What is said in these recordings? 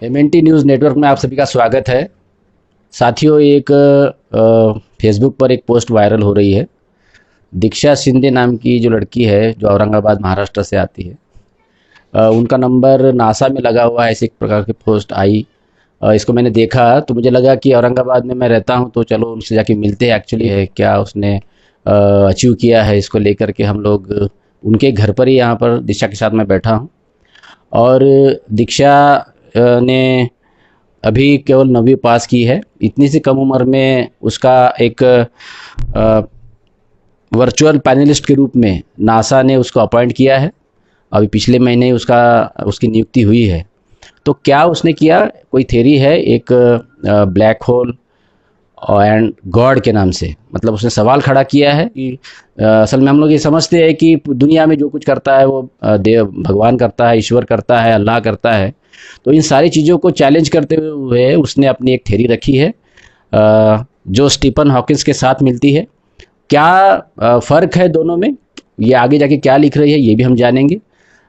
MNT news network में आप सभी का स्वागत है। साथियों, एक फेसबुक पर एक पोस्ट वायरल हो रही है। दीक्षा शिंदे नाम की जो लड़की है, जो औरंगाबाद महाराष्ट्र से आती है, उनका नंबर नासा में लगा हुआ है, ऐसे एक प्रकार की पोस्ट आई। इसको मैंने देखा तो मुझे लगा कि औरंगाबाद में मैं रहता हूं, तो चलो उनसे जाके मिलते हैं। एक्चुअली है क्या उसने अचीव किया है, इसको लेकर के हम लोग उनके घर पर ही, यहाँ पर दीक्षा के साथ मैं बैठा हूँ। और दीक्षा ने अभी केवल 9वीं पास की है। इतनी सी कम उम्र में उसका एक वर्चुअल पैनलिस्ट के रूप में नासा ने उसको अपॉइंट किया है। अभी पिछले महीने ही उसकी नियुक्ति हुई है। तो क्या उसने किया, कोई थ्योरी है एक ब्लैक होल एंड गॉड के नाम से। मतलब उसने सवाल खड़ा किया है कि असल में हम लोग ये समझते हैं कि दुनिया में जो कुछ करता है वो देव भगवान करता है, ईश्वर करता है, अल्लाह करता है। तो इन सारी चीज़ों को चैलेंज करते हुए उसने अपनी एक थ्योरी रखी है, जो स्टीफन हॉकिंस के साथ मिलती है। क्या फ़र्क है दोनों में, ये आगे जाके क्या लिख रही है, ये भी हम जानेंगे।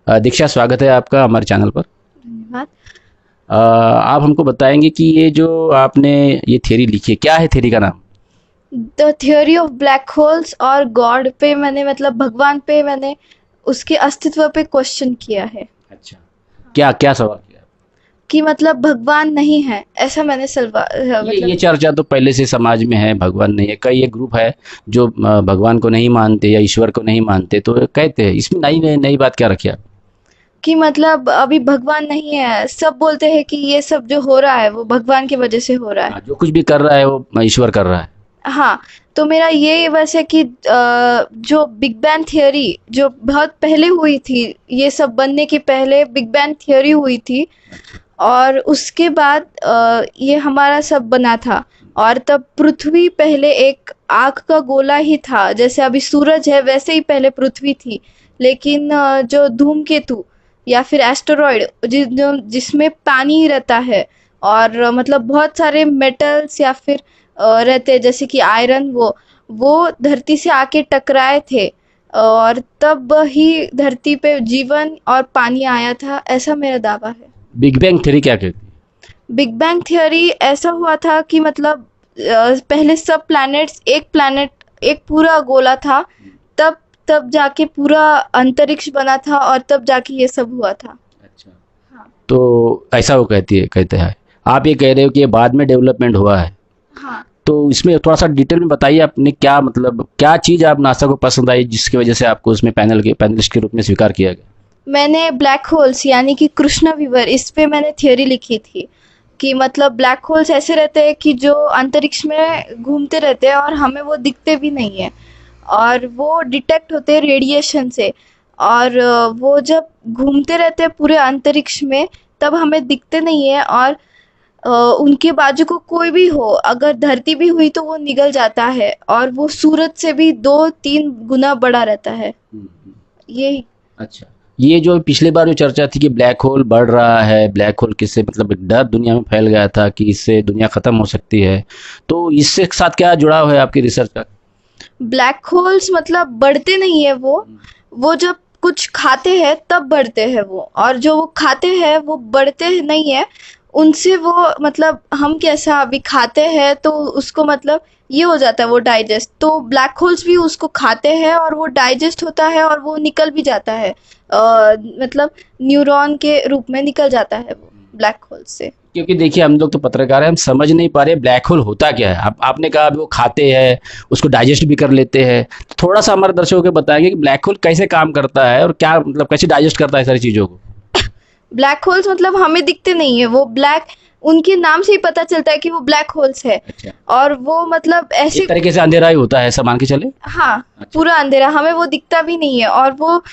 दीक्षा, स्वागत है आपका हमारे चैनल पर। धन्यवाद। आप हमको बताएंगे कि ये जो आपने ये थ्योरी लिखी है, क्या है थ्योरी का नाम? The theory of black holes और गॉड पे मैंने मतलब भगवान पे मैंने उसके अस्तित्व पे क्वेश्चन किया है अच्छा, क्या क्या सवाल किया? कि मतलब भगवान नहीं है, ऐसा मैंने ये चर्चा तो पहले से समाज में है, भगवान नहीं है। कई एक ग्रुप है जो भगवान को नहीं मानते या ईश्वर को नहीं मानते, तो कहते हैं इसमें नई नई नई बात क्या रखी आप? कि मतलब अभी भगवान नहीं है, सब बोलते हैं कि ये सब जो हो रहा है वो भगवान की वजह से हो रहा है। हाँ, जो कुछ भी कर रहा है वो ईश्वर कर रहा है। हाँ, तो मेरा ये बस है कि जो बिग बैंग थियरी जो बहुत पहले हुई थी, ये सब बनने के पहले बिग बैंग थियरी हुई थी, और उसके बाद ये हमारा सब बना था। और तब पृथ्वी पहले एक आग का गोला ही था, जैसे अभी सूरज है वैसे ही पहले पृथ्वी थी। लेकिन जो धूमकेतु या फिर एस्टेरॉइड जिसमें पानी रहता है, और मतलब बहुत सारे मेटल्स या फिर रहते हैं, जैसे कि आयरन, वो धरती से आके टकराए थे, और तब ही धरती पे जीवन और पानी आया था, ऐसा मेरा दावा है। बिग बैंग थ्योरी क्या कहती है? बिग बैंग थियरी ऐसा हुआ था कि मतलब पहले सब प्लैनेट्स, एक पूरा गोला था, तब तब जाके पूरा अंतरिक्ष बना था, और तब जाके ये सब हुआ था। अच्छा, हाँ। तो ऐसा वो कहते हैं। आप ये कह रहे हो कि ये बाद में डेवलपमेंट हुआ है। हाँ, तो इसमें थोड़ा सा डिटेल में बताइए, आपने क्या मतलब क्या चीज़ आप नासा को पसंद आई जिसकी वजह से आपको उसमें पैनलिस्ट के रूप में स्वीकार किया गया? मैंने ब्लैक होल्स यानी कि कृष्ण विवर, इस पे मैंने थियरी लिखी थी कि मतलब ब्लैक होल्स ऐसे रहते हैं कि जो अंतरिक्ष में घूमते रहते हैं और हमें वो दिखते भी नहीं है, और वो डिटेक्ट होते हैं रेडिएशन से। और वो जब घूमते रहते हैं पूरे अंतरिक्ष में, तब हमें दिखते नहीं है, और उनके बाजू को कोई भी हो, अगर धरती भी हुई तो वो निगल जाता है, और वो सूरज से भी 2-3 गुना बड़ा रहता है। ये अच्छा, ये जो पिछले बार जो चर्चा थी कि ब्लैक होल बढ़ रहा है, ब्लैक होल किससे मतलब एक डर दुनिया में फैल गया था कि इससे दुनिया खत्म हो सकती है, तो इससे साथ क्या जुड़ाव है आपकी रिसर्च का? ब्लैक होल्स मतलब बढ़ते नहीं है, वो जब कुछ खाते हैं तब बढ़ते हैं वो, और जो वो खाते हैं वो बढ़ते नहीं है उनसे। वो मतलब हम कैसा अभी खाते हैं तो उसको मतलब ये हो जाता है वो डाइजेस्ट, तो ब्लैक होल्स भी उसको खाते हैं और वो डाइजेस्ट होता है, और वो निकल भी जाता है, मतलब न्यूरॉन के रूप में निकल जाता है वो ब्लैक होल से। क्योंकि देखिए, हम लोग तो पत्रकार हैं, हम समझ नहीं पा रहे ब्लैक होल होता क्या है। आपने कहा अभी वो खाते हैं, उसको डाइजेस्ट भी कर लेते हैं, तो थोड़ा सा हमारे दर्शकों को बताएंगे कि ब्लैक होल कैसे काम करता है और क्या मतलब कैसे डाइजेस्ट करता है सारी चीज़ों को? ब्लैक होल्स मतलब हमें दिखते नहीं है, वो ब्लैक, उनके नाम से ही पता चलता है कि वो ब्लैक होल्स है। अच्छा, और वो मतलब ऐसे, एक तरीके से अंधेरा ही होता है, ऐसा मान के चले। हाँ, अच्छा। पूरा अंधेरा, हमें वो दिखता भी नहीं है, और वो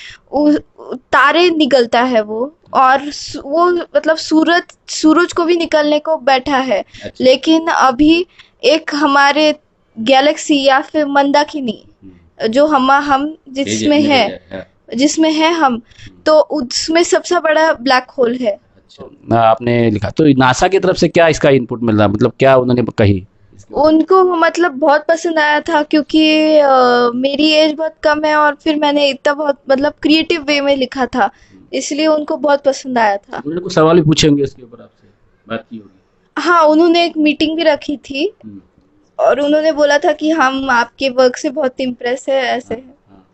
तारे निकलता है वो, और वो मतलब सूरज को भी निकलने को बैठा है। अच्छा। लेकिन अभी एक हमारे गैलेक्सी या फिर मंदाकिनी, जो हम जिसमें है हम, तो उसमें सबसे बड़ा ब्लैक होल है। अच्छा, आपने लिखा तो नासा की तरफ से क्या इसका इनपुट मिल रहा, मतलब क्या उन्होंने कही? उनको मतलब बहुत पसंद आया था, क्योंकि मेरी एज बहुत कम है, और फिर मैंने इतना बहुत मतलब क्रिएटिव वे में लिखा था, इसलिए उनको बहुत पसंद आया था। उन्होंने कुछ सवाल भी पूछे होंगे इसके ऊपर आपसे? बात की होगी। हाँ, उन्होंने एक मीटिंग भी रखी थी हम्म, और उन्होंने बोला था कि हम आपके वर्क से बहुत इम्प्रेस है, ऐसे हाँ, है। हाँ।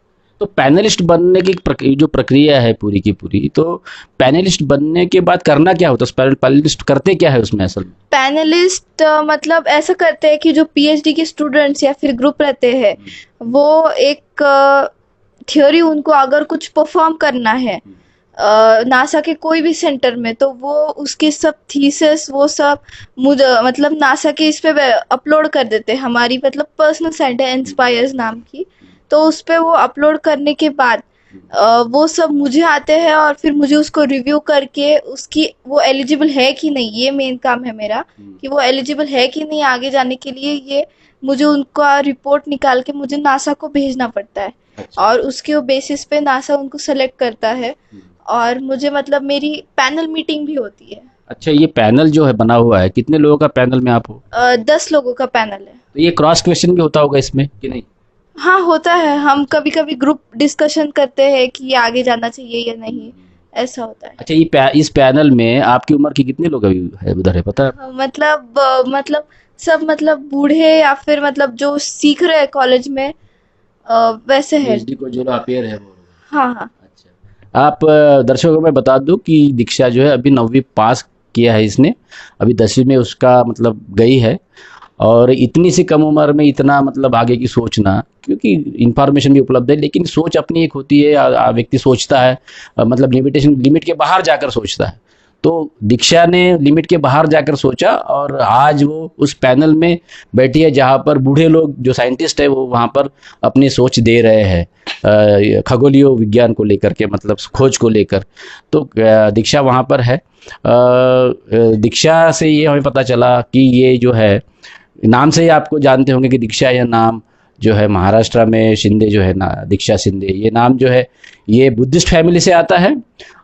तो पैनलिस्ट बनने की जो प्रक्रिया है पूरी की पूरी, तो पैनलिस्ट बनने के बाद करना क्या होता है? पैनलिस्ट करते क्या है उसमें असल में? पैनलिस्ट मतलब ऐसा करते हैं कि जो पीएचडी के स्टूडेंट्स या फिर ग्रुप रहते हैं, हम्म, वो एक थियोरी, उनको अगर कुछ परफॉर्म करना है हम्म, नासा के कोई भी सेंटर में, तो वो उसके सब थीसिस वो सब मुझे मतलब नासा के इस पे अपलोड कर देते हैं। हमारी मतलब पर्सनल साइट है इंस्पायर्स नाम की, तो उस पे वो अपलोड करने के बाद वो सब मुझे आते हैं और फिर मुझे उसको रिव्यू करके उसकी वो एलिजिबल है कि नहीं, ये मेन काम है मेरा, हम्म, कि वो एलिजिबल है कि नहीं आगे जाने के लिए। ये मुझे उनका रिपोर्ट निकाल के मुझे नासा को भेजना पड़ता है अच्छा। और उसके बेसिस पे नासा उनको सेलेक्ट करता है। हम्म। और मुझे मतलब मेरी पैनल मीटिंग भी होती है। अच्छा, ये पैनल जो है बना हुआ है, कितने लोगों का पैनल में आप हो? 10 लोगों का पैनल है। तो ये क्रॉस क्वेश्चन भी होता होगा इसमें कि नहीं? हाँ, होता है। हम कभी कभी ग्रुप डिस्कशन करते हैं कि ये आगे जाना चाहिए या नहीं, ऐसा होता है। अच्छा, इस पैनल में आपकी उम्र के कितने लोग अभी है उधर, है पता है आपको? हाँ, मतलब सब मतलब बूढ़े या फिर मतलब जो सीख रहे हैं कॉलेज में, वैसे है। पीएचडी को जो अपेयर है वो। हाँ हाँ। अच्छा, आप दर्शकों को मैं बता दूं कि दीक्षा जो है अभी 9वीं पास किया है इसने, अभी 10वीं में उसका मतलब गई है। और इतनी सी कम उम्र में इतना मतलब आगे की सोचना, क्योंकि इंफॉर्मेशन भी उपलब्ध है लेकिन सोच अपनी एक होती है, व्यक्ति सोचता है मतलब लिमिट के बाहर जाकर सोचता है। तो दीक्षा ने लिमिट के बाहर जाकर सोचा और आज वो उस पैनल में बैठी है जहाँ पर बूढ़े लोग जो साइंटिस्ट है वो वहाँ पर अपनी सोच दे रहे हैं खगोलीय विज्ञान को लेकर के, मतलब खोज को लेकर। तो दीक्षा वहाँ पर है। दीक्षा से ये हमें पता चला कि ये जो है, नाम से ही आपको जानते होंगे कि दीक्षा यह नाम जो है महाराष्ट्र में शिंदे जो है ना, दीक्षा शिंदे, ये नाम जो है ये बुद्धिस्ट फैमिली से आता है।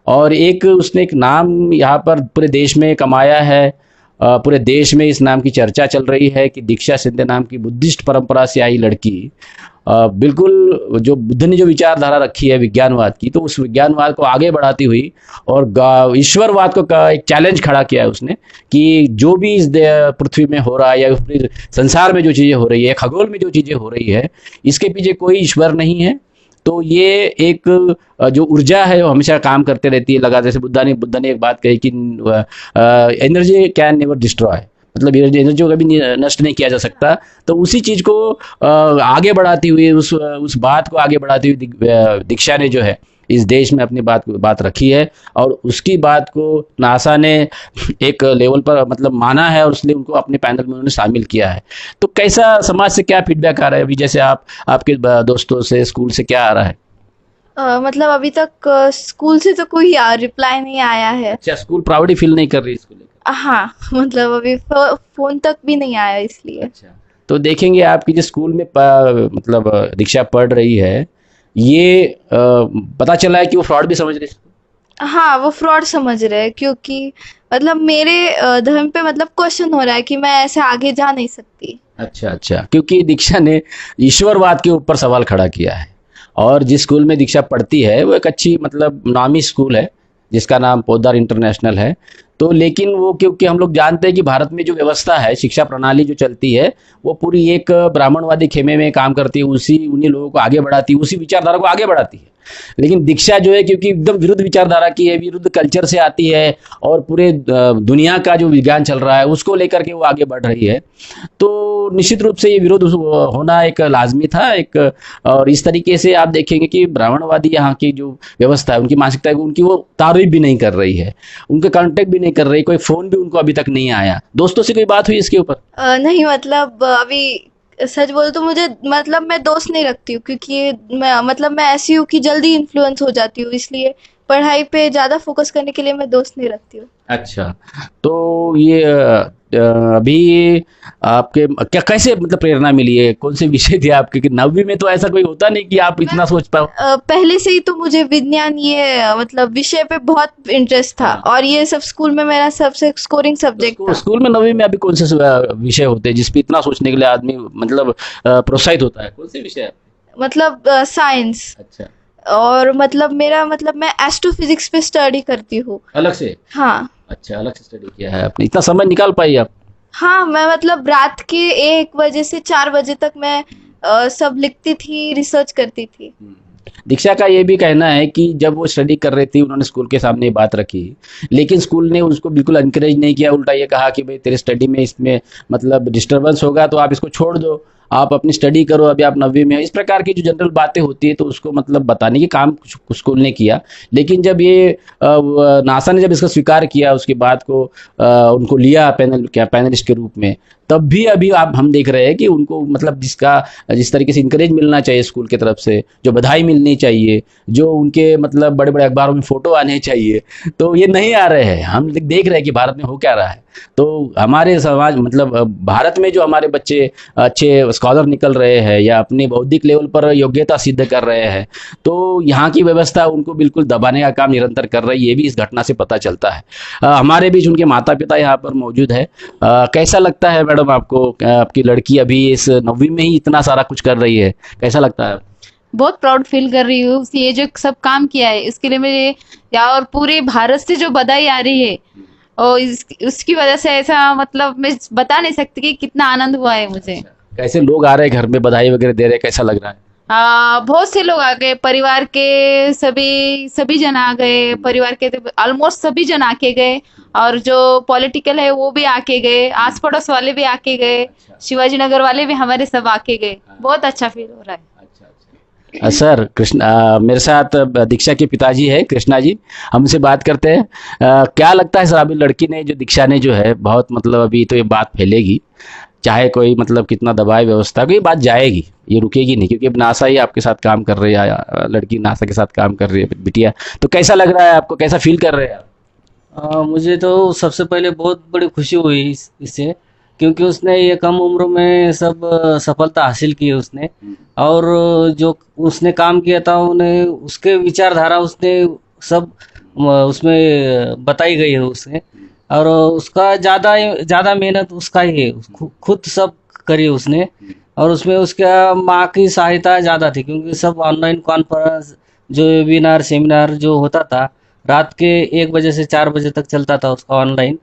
और एक उसने एक नाम यहाँ पर पूरे देश में कमाया है। पूरे देश में इस नाम की चर्चा चल रही है कि दीक्षा शिंदे नाम की बुद्धिस्ट परंपरा से आई लड़की बिल्कुल जो बुद्ध ने जो विचारधारा रखी है विज्ञानवाद की, तो उस विज्ञानवाद को आगे बढ़ाती हुई और ईश्वरवाद को एक चैलेंज खड़ा किया है उसने कि जो भी इस पृथ्वी में हो रहा है या पूरे संसार में जो चीज़ें हो रही है, खगोल में जो चीज़ें हो रही है, इसके पीछे कोई ईश्वर नहीं है। तो ये एक जो ऊर्जा है वो हमेशा काम करते रहती है लगा, जैसे बुद्धा ने एक बात कही कि एनर्जी कैन नेवर डिस्ट्रॉय, मतलब एनर्जी को कभी नष्ट नहीं किया जा सकता। तो उसी चीज़ को आगे बढ़ाती हुई, उस बात को आगे बढ़ाती हुई दीक्षा ने जो है इस देश में अपनी बात रखी है। और उसकी बात को नासा ने एक लेवल पर मतलब माना है और इसलिए उनको अपने पैनल में उन्होंने शामिल किया है। तो कैसा समाज से क्या फीडबैक आ रहा है अभी, जैसे आपके दोस्तों से, स्कूल से क्या आ रहा है? मतलब अभी तक स्कूल से तो कोई रिप्लाई नहीं आया है। अच्छा, स्कूल प्राउड फील नहीं कर रही इसको लेकर? हाँ, मतलब अभी फोन तक भी नहीं आया इसलिए। अच्छा, तो देखेंगे आपकी जो स्कूल में मतलब दीक्षा पढ़ रही है, ये पता चला है कि वो फ्रॉड भी समझ रही है। हाँ, वो फ्रॉड समझ रहे हैं क्योंकि मतलब मेरे धर्म पे मतलब क्वेश्चन हो रहा है कि मैं ऐसे आगे जा नहीं सकती। अच्छा अच्छा, क्योंकि दीक्षा ने ईश्वरवाद के ऊपर सवाल खड़ा किया है। और जिस स्कूल में दीक्षा पढ़ती है वो एक अच्छी मतलब नामी स्कूल है जिसका नाम पोद्दार इंटरनेशनल है। तो लेकिन वो, क्योंकि हम लोग जानते हैं कि भारत में जो व्यवस्था है, शिक्षा प्रणाली जो चलती है, वो पूरी एक ब्राह्मणवादी खेमे में काम करती है, उन्हीं लोगों को आगे बढ़ाती है, उसी विचारधारा को आगे बढ़ाती है। लेकिन दीक्षा जो है क्योंकि एकदम विरुद्ध विचारधारा की है, विरुद्ध कल्चर से आती है और पूरे दुनिया का जो विज्ञान चल रहा है उसको लेकर के वो आगे बढ़ रही है। तो निश्चित रूप से ये विरोध होना एक लाजमी था एक। और इस तरीके से आप देखेंगे कि ब्राह्मणवादी यहाँ की जो व्यवस्था है, उनकी मानसिकता है, उनकी वो तारीफ भी नहीं कर रही है, उनके कांटेक्ट भी नहीं कर रही, कोई फ़ोन भी उनको अभी तक नहीं आया। दोस्तों से कोई बात हुई इसके ऊपर? नहीं, मतलब अभी सच बोल तो मुझे मतलब मैं दोस्त नहीं रखती हूँ क्योंकि मैं ऐसी हूँ कि जल्दी इन्फ्लुएंस हो जाती हूँ, इसलिए पढ़ाई पे ज़्यादा फोकस करने के लिए मैं दोस्त नहीं रखती हूँ। अच्छा, तो ये अभी आपके क्या कैसे मतलब प्रेरणा मिली है, कौन से विषय थे आपके? कि 9वीं में तो ऐसा कोई होता नहीं कि आप इतना सोच पाओ। पहले से ही तो मुझे विज्ञान ये मतलब विषय पे बहुत इंटरेस्ट था हाँ। और ये सब स्कूल में मेरा सबसे स्कोरिंग सब्जेक्ट था। स्कूल में 9वीं में अभी कौन से विषय होते हैं जिस पे इतना सोचने के लिए आदमी मतलब प्रोत्साहित होता है? कौन से विषय? मतलब साइंस। अच्छा, और मतलब मेरा मतलब मैं एस्ट्रोफिजिक्स पे स्टडी करती हूँ। अलग से? हाँ। अच्छा, अलग से स्टडी किया है आपने, इतना समय निकाल पाई आप? हाँ, मैं मतलब रात के 1 बजे से 4 बजे तक मैं सब लिखती थी, रिसर्च करती थी। दीक्षा का ये भी कहना है कि जब वो स्टडी कर रही थी, उन्होंने स्कूल के सामने ये बात रखी, लेकिन स्कूल ने उसको बिल्कुल एनकरेज नहीं किया, उल्टा ये कहा कि भाई तेरे स्टडी में इसमें मतलब डिस्टरबेंस होगा तो आप इसको छोड़ दो, आप अपनी स्टडी करो, अभी आप 9वीं में हो। इस प्रकार की जो जनरल बातें होती है तो उसको मतलब बताने की काम स्कूल ने किया। लेकिन जब ये नासा ने जब इसका स्वीकार किया, उसकी बात को उनको लिया पैनलिस्ट के रूप में, तब भी अभी आप हम देख रहे हैं कि उनको मतलब जिस तरीके से इंकरेज मिलना चाहिए स्कूल की तरफ से, जो बधाई मिलनी चाहिए, जो उनके मतलब बड़े बड़े अखबारों में फोटो आने चाहिए, तो ये नहीं आ रहे हैं। हम देख रहे हैं कि भारत में हो क्या रहा है। तो हमारे समाज मतलब भारत में जो हमारे बच्चे अच्छे स्कॉलर निकल रहे हैं या अपने बौद्धिक लेवल पर योग्यता सिद्ध कर रहे हैं, तो यहाँ की व्यवस्था उनको बिल्कुल दबाने का काम निरंतर कर रही है, ये भी इस घटना से पता चलता है। हमारे बीच उनके माता पिता यहाँ पर मौजूद है। कैसा लगता है मैडम आपको, आपकी लड़की अभी इस 9वीं में ही इतना सारा कुछ कर रही है, कैसा लगता है? बहुत प्राउड फील कर रही हूँ। ये जो सब काम किया है इसके लिए मुझे या और पूरे भारत से जो बधाई आ रही है और उसकी वजह से ऐसा मतलब मैं बता नहीं सकती कि कितना आनंद हुआ है मुझे। कैसे लोग आ रहे हैं घर में, बधाई वगैरह दे रहे हैं, कैसा लग रहा है? बहुत से लोग आ गए, परिवार के सभी जन आ गए, परिवार के ऑलमोस्ट सभी जन आके गए और जो पॉलिटिकल है वो भी आके गए, आस पड़ोस वाले भी आके गए, शिवाजी नगर वाले भी हमारे सब आके गए। बहुत अच्छा फील हो रहा है। सर कृष्ण, मेरे साथ दीक्षा के पिताजी है कृष्णा जी, हमसे बात करते हैं। क्या लगता है सर, अभी लड़की ने जो दीक्षा ने जो है बहुत मतलब अभी तो ये बात फैलेगी, चाहे कोई मतलब कितना दबाए व्यवस्था को, ये बात जाएगी, ये रुकेगी नहीं, क्योंकि अब नासा ही आपके साथ काम कर रही है, लड़की नासा के साथ काम कर रही है बिटिया। तो कैसा लग रहा है आपको, कैसा फील कर रहे हैं आप? मुझे तो सबसे पहले बहुत बड़ी खुशी हुई इससे, क्योंकि उसने ये कम उम्र में सब सफलता हासिल की है उसने। और जो उसने काम किया था उन्हें उसके विचारधारा उसने सब उसमें बताई गई है उसने। और उसका ज़्यादा मेहनत उसका ही है, खुद सब करी उसने। और उसमें उसका माँ की सहायता ज़्यादा थी, क्योंकि सब ऑनलाइन कॉन्फ्रेंस जो वेबिनार सेमिनार जो होता था रात के 1 बजे से 4 बजे तक चलता था उसका ऑनलाइन,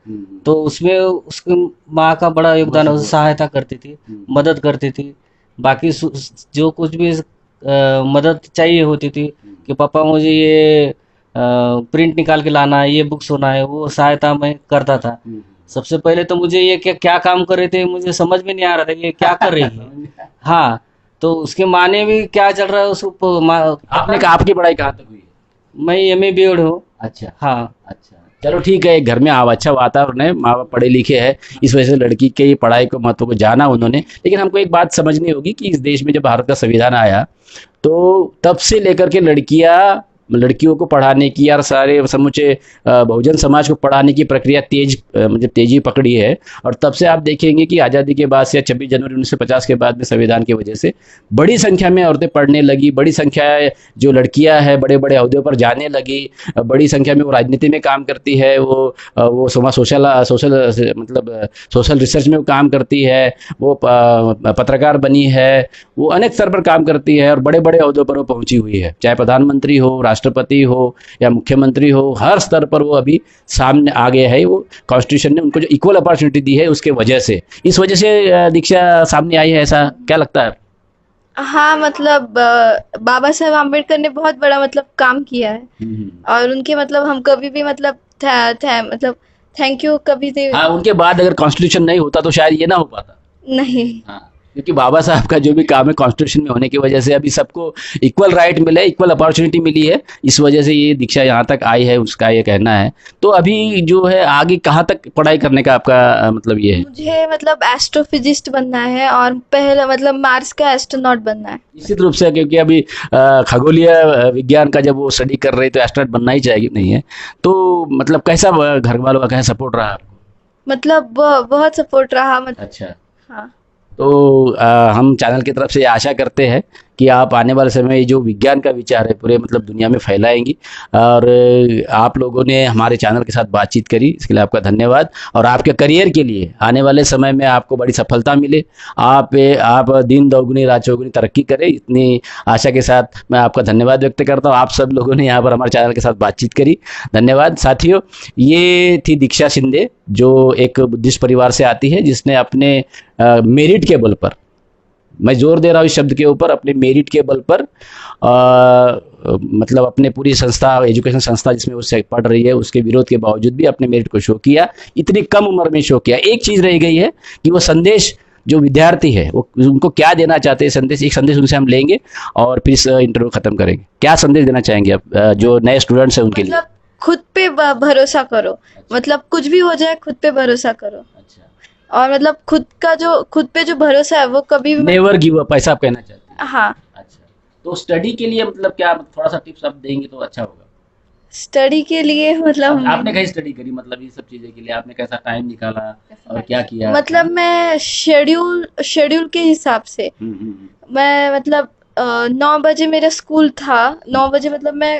तो उसमें उसकी माँ का बड़ा योगदान है, उसकी सहायता करती थी, मदद करती थी। बाकी जो कुछ भी मदद चाहिए होती थी कि पापा मुझे ये प्रिंट निकाल के लाना है, ये बुक्स होना है, वो सहायता मैं करता था। सबसे पहले तो मुझे ये क्या काम कर रहे थे मुझे समझ में नहीं आ रहा था, ये क्या कर रही है। हाँ, तो उसके माने भी क्या चल रहा है उसको। आपकी पढ़ाई कहाँ तक हुई? मैं MA BEd हूँ। अच्छा, हाँ, अच्छा, चलो ठीक है। घर में अच्छा वातावरण है, माँ बाप पढ़े लिखे हैं, इस वजह से लड़की के पढ़ाई को महत्व को जाना उन्होंने। लेकिन हमको एक बात समझनी होगी कि इस देश में जब भारत का संविधान आया तो तब से लेकर के लड़कियों को पढ़ाने की और सारे समूचे बहुजन समाज को पढ़ाने की प्रक्रिया मतलब तेजी पकड़ी है। और तब से आप देखेंगे कि आज़ादी के बाद से 26 जनवरी 1950 के बाद में संविधान की वजह से बड़ी संख्या में औरतें पढ़ने लगी, बड़ी संख्या जो लड़कियां हैं बड़े बड़े अहदों पर जाने लगी, बड़ी संख्या में वो राजनीति में काम करती है, वो सोशल मतलब सोशल रिसर्च में वो काम करती है, वो पत्रकार बनी है, वो अनेक स्तर पर काम करती है और बड़े बड़े अहदों पर वो पहुंची हुई है, चाहे प्रधानमंत्री हो, राष्ट्रपति हो या मुख्यमंत्री हो, हर स्तर पर वो अभी सामने आ गया है। वो कॉन्स्टिट्यूशन ने उनको जो इक्वल अपॉर्चुनिटी दी है उसके वजह से, इस वजह से दीक्षा सामने आई है, ऐसा क्या लगता है? हाँ, मतलब बाबा साहेब आम्बेडकर ने बहुत बड़ा मतलब काम किया है और उनके मतलब हम कभी भी मतलब मतलब थैंक यू कभी दे। हाँ, उनके बाद अगर कॉन्स्टिट्यूशन नहीं होता तो शायद ये ना हो पाता। नहीं। हाँ, क्योंकि बाबा साहब का जो भी काम है कॉन्स्टिट्यूशन में होने की वजह से अभी सबको इक्वल राइट मिले, इक्वल अपॉर्चुनिटी मिली है, इस वजह से ये दीक्षा यहाँ तक आई है, उसका ये कहना है। तो अभी जो है आगे कहाँ तक पढ़ाई करने का आपका मतलब ये है? मुझे मतलब एस्ट्रोफिजिस्ट बनना है और पहले मतलब मार्स का एस्ट्रोनॉट बनना है। निश्चित रूप से, क्योंकि अभी खगोलीय विज्ञान का जब वो स्टडी कर रहे तो एस्ट्रोनॉट बनना ही चाहिए, नहीं है तो मतलब कैसा घर वालों का कैसा सपोर्ट रहा आपको? मतलब बहुत सपोर्ट रहा मतलब। अच्छा, हाँ। तो हम चैनल की तरफ से आशा करते हैं कि आप आने वाले समय में ये जो विज्ञान का विचार है पूरे मतलब दुनिया में फैलाएंगी। और आप लोगों ने हमारे चैनल के साथ बातचीत करी, इसके लिए आपका धन्यवाद। और आपके करियर के लिए आने वाले समय में आपको बड़ी सफलता मिले, आप दिन दोगुनी रात चौगुनी तरक्की करें, इतनी आशा के साथ मैं आपका धन्यवाद व्यक्त करता हूँ। आप सब लोगों ने यहाँ पर हमारे चैनल के साथ बातचीत करी, धन्यवाद। साथियों, ये थी दीक्षा शिंदे, जो एक बुद्धिस्ट परिवार से आती है, जिसने अपने मेरिट के बल पर, मैं जोर दे रहा हूँ इस शब्द के ऊपर, अपने मेरिट के बल पर मतलब अपने पूरी संस्था, एजुकेशन संस्था जिसमें वो पढ़ रही है, उसके विरोध के बावजूद भी अपने मेरिट को शो किया, इतनी कम उम्र में शो किया। एक चीज़ रह गई है कि वो संदेश जो विद्यार्थी है वो उनको क्या देना चाहते हैं, संदेश, एक संदेश उनसे हम लेंगे और फिर इस इंटरव्यू खत्म करेंगे। क्या संदेश देना चाहेंगे आप जो नए स्टूडेंट्स हैं उनके लिए? मतलब खुद पे भरोसा करो, मतलब कुछ भी हो जाए खुद पे भरोसा करो। और मतलब खुद पे जो भरोसा है वो कभी भी नेवर गिव अप, ऐसा आप कहना चाहते हैं? हाँ। अच्छा, तो स्टडी के लिए मतलब क्या थोड़ा सा टिप्स आप देंगे तो अच्छा होगा। स्टडी के लिए मतलब आपने कहीं स्टडी करी, मतलब ये सब चीजें के लिए आपने कैसा टाइम निकाला और क्या किया? मतलब मैं शेड्यूल के हिसाब से मैं मतलब 9 बजे मेरा स्कूल था, 9 बजे मतलब मैं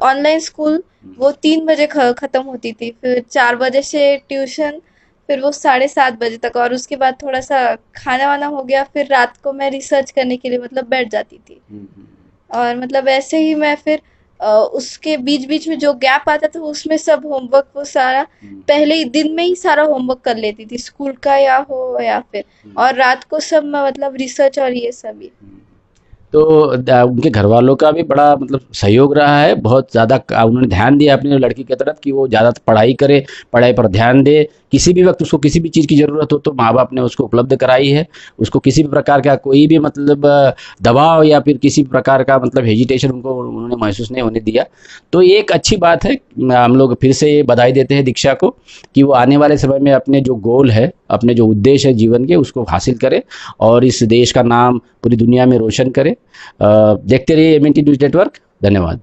ऑनलाइन स्कूल वो 3 बजे ख़त्म होती थी, फिर 4 बजे से ट्यूशन, फिर वो 7:30 बजे तक, और उसके बाद थोड़ा सा खाना वाना हो गया, फिर रात को मैं रिसर्च करने के लिए मतलब बैठ जाती थी। और मतलब ऐसे ही मैं फिर उसके बीच बीच में जो गैप आता था उसमें सब होमवर्क वो सारा पहले ही दिन में ही सारा होमवर्क कर लेती थी, स्कूल का या हो या फिर, और रात को सब मैं मतलब रिसर्च और ये सब ही। तो उनके घर वालों का भी बड़ा मतलब सहयोग रहा है, बहुत ज़्यादा उन्होंने ध्यान दिया अपनी लड़की की तरफ कि वो ज़्यादा पढ़ाई करे, पढ़ाई पर ध्यान दे, किसी भी वक्त उसको किसी भी चीज़ की ज़रूरत हो तो माँ बाप ने उसको उपलब्ध कराई है, उसको किसी भी प्रकार का कोई भी मतलब दबाव या फिर किसी प्रकार का मतलब हेजिटेशन उन्होंने महसूस नहीं होने दिया। तो ये एक अच्छी बात है। हम लोग फिर से बधाई देते हैं दीक्षा को कि वो आने वाले समय में अपने जो गोल है, अपने जो उद्देश्य है जीवन के, उसको हासिल करे और इस देश का नाम पूरी दुनिया में रोशन करे। देखते रहिए MNT न्यूज़ नेटवर्क। धन्यवाद।